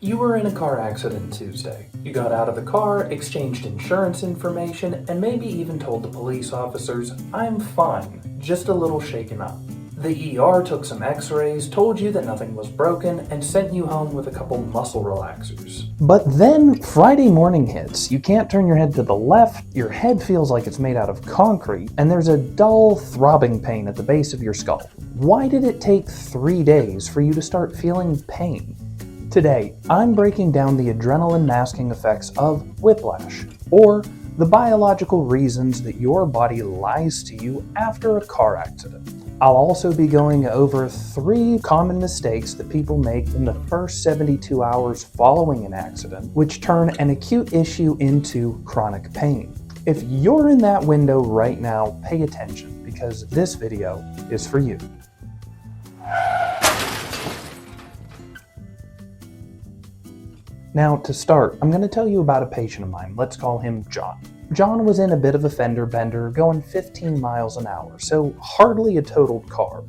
You were in a car accident Tuesday. You got out of the car, exchanged insurance information, and maybe even told the police officers, "I'm fine, just a little shaken up." The ER took some x-rays, told you that nothing was broken, and sent you home with a couple muscle relaxers. But then Friday morning hits. You can't turn your head to the left, your head feels like it's made out of concrete, and there's a dull, throbbing pain at the base of your skull. Why did it take 3 days for you to start feeling pain? Today, I'm breaking down the adrenaline masking effects of whiplash, or the biological reasons that your body lies to you after a car accident. I'll also be going over 3 common mistakes that people make in the first 72 hours following an accident, which turn an acute issue into chronic pain. If you're in that window right now, pay attention, because this video is for you. Now, to start, I'm going to tell you about a patient of mine. Let's call him John. John was in a bit of a fender bender going 15 miles an hour, so hardly a totaled car.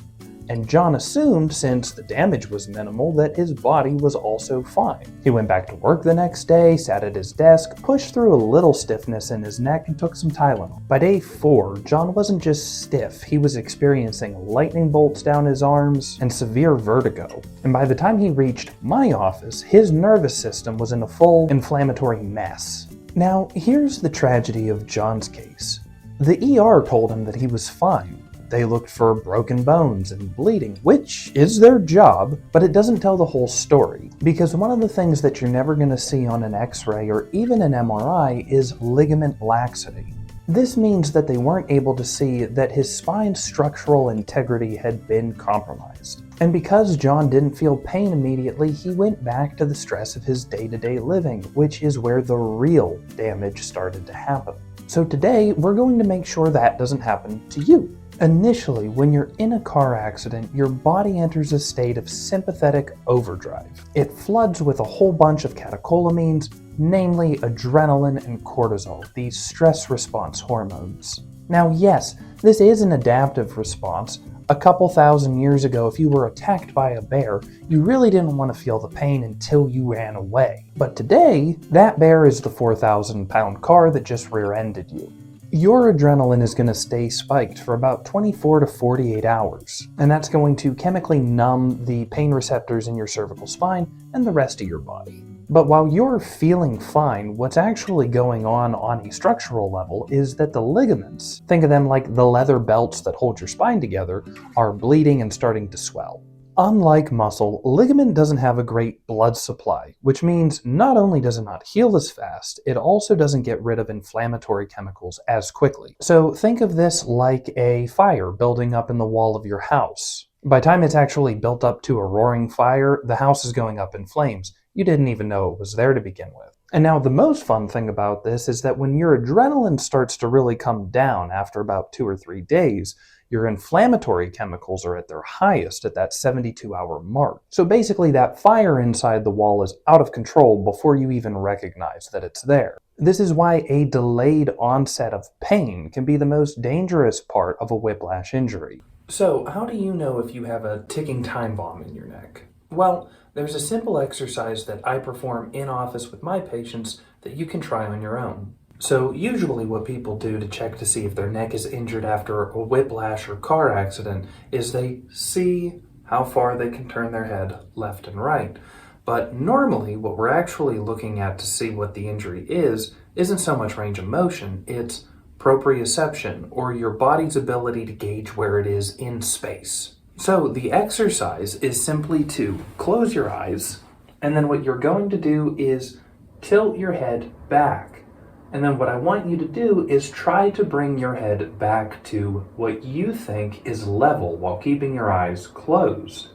And John assumed, since the damage was minimal, that his body was also fine. He went back to work the next day, sat at his desk, pushed through a little stiffness in his neck, and took some Tylenol. By day 4, John wasn't just stiff, he was experiencing lightning bolts down his arms and severe vertigo. And by the time he reached my office, his nervous system was in a full inflammatory mess. Now, here's the tragedy of John's case. The ER told him that he was fine. They looked for broken bones and bleeding, which is their job, but it doesn't tell the whole story. Because one of the things that you're never going to see on an X-ray or even an MRI is ligament laxity. This means that they weren't able to see that his spine's structural integrity had been compromised. And because John didn't feel pain immediately, he went back to the stress of his day-to-day living, which is where the real damage started to happen. So today, we're going to make sure that doesn't happen to you. Initially, when you're in a car accident, your body enters a state of sympathetic overdrive. It floods with a whole bunch of catecholamines, namely adrenaline and cortisol, these stress response hormones. Now yes, this is an adaptive response. A couple thousand years ago, if you were attacked by a bear, you really didn't want to feel the pain until you ran away. But today, that bear is the 4,000-pound car that just rear-ended you. Your adrenaline is going to stay spiked for about 24 to 48 hours, and that's going to chemically numb the pain receptors in your cervical spine and the rest of your body. But while you're feeling fine, what's actually going on a structural level is that the ligaments, think of them like the leather belts that hold your spine together, are bleeding and starting to swell. Unlike muscle, ligament doesn't have a great blood supply, which means not only does it not heal as fast, it also doesn't get rid of inflammatory chemicals as quickly. So think of this like a fire building up in the wall of your house. By the time it's actually built up to a roaring fire, the house is going up in flames. You didn't even know it was there to begin with. And now the most fun thing about this is that when your adrenaline starts to really come down after about 2 or 3 days, your inflammatory chemicals are at their highest at that 72-hour mark. So basically that fire inside the wall is out of control before you even recognize that it's there. This is why a delayed onset of pain can be the most dangerous part of a whiplash injury. So how do you know if you have a ticking time bomb in your neck? Well, there's a simple exercise that I perform in office with my patients that you can try on your own. So usually what people do to check to see if their neck is injured after a whiplash or car accident is they see how far they can turn their head left and right. But normally what we're actually looking at to see what the injury isn't so much range of motion, it's proprioception, or your body's ability to gauge where it is in space. So the exercise is simply to close your eyes, and then what you're going to do is tilt your head back. And then what I want you to do is try to bring your head back to what you think is level while keeping your eyes closed.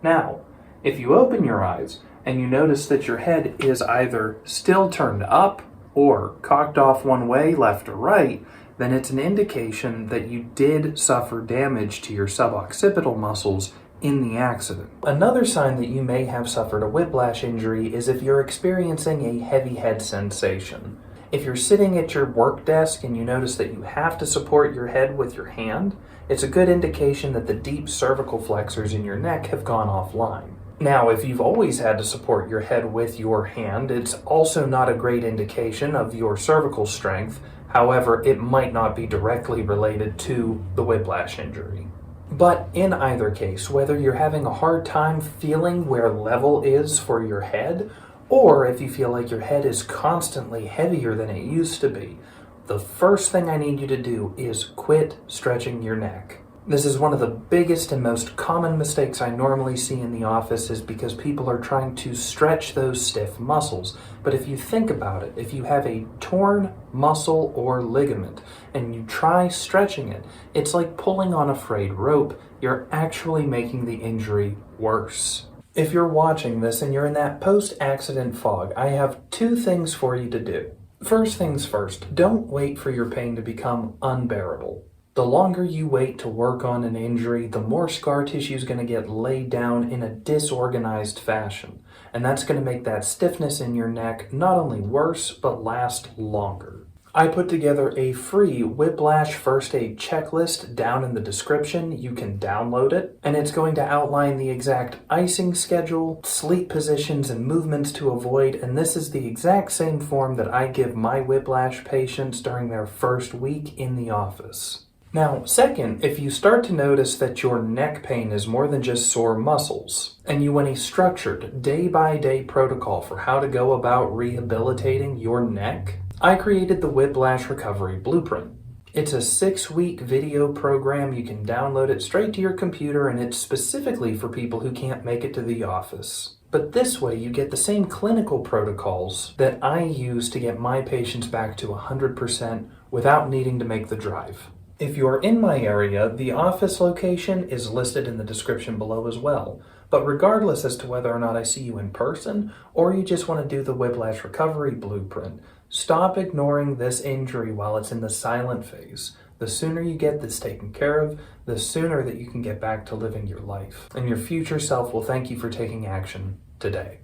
Now, if you open your eyes and you notice that your head is either still turned up or cocked off one way, left or right, then it's an indication that you did suffer damage to your suboccipital muscles in the accident. Another sign that you may have suffered a whiplash injury is if you're experiencing a heavy head sensation. If you're sitting at your work desk and you notice that you have to support your head with your hand, it's a good indication that the deep cervical flexors in your neck have gone offline. Now, if you've always had to support your head with your hand, it's also not a great indication of your cervical strength. However, it might not be directly related to the whiplash injury. But in either case, whether you're having a hard time feeling where level is for your head, or if you feel like your head is constantly heavier than it used to be, the first thing I need you to do is quit stretching your neck. This is one of the biggest and most common mistakes I normally see in the office, is because people are trying to stretch those stiff muscles. But if you think about it, if you have a torn muscle or ligament and you try stretching it, it's like pulling on a frayed rope. You're actually making the injury worse. If you're watching this and you're in that post-accident fog, I have two things for you to do. First things first, don't wait for your pain to become unbearable. The longer you wait to work on an injury, the more scar tissue is going to get laid down in a disorganized fashion. And that's going to make that stiffness in your neck not only worse, but last longer. I put together a free Whiplash first aid checklist down in the description. You can download it, and it's going to outline the exact icing schedule, sleep positions, and movements to avoid. And this is the exact same form that I give my whiplash patients during their first week in the office. Now, second, if you start to notice that your neck pain is more than just sore muscles, and you want a structured, day-by-day protocol for how to go about rehabilitating your neck, I created the Whiplash Recovery Blueprint. It's a 6-week video program. You can download it straight to your computer, and it's specifically for people who can't make it to the office. But this way, you get the same clinical protocols that I use to get my patients back to 100% without needing to make the drive. If you're in my area, the office location is listed in the description below as well. But regardless as to whether or not I see you in person, or you just want to do the Whiplash Recovery Blueprint, stop ignoring this injury while it's in the silent phase. The sooner you get this taken care of, the sooner that you can get back to living your life. And your future self will thank you for taking action today.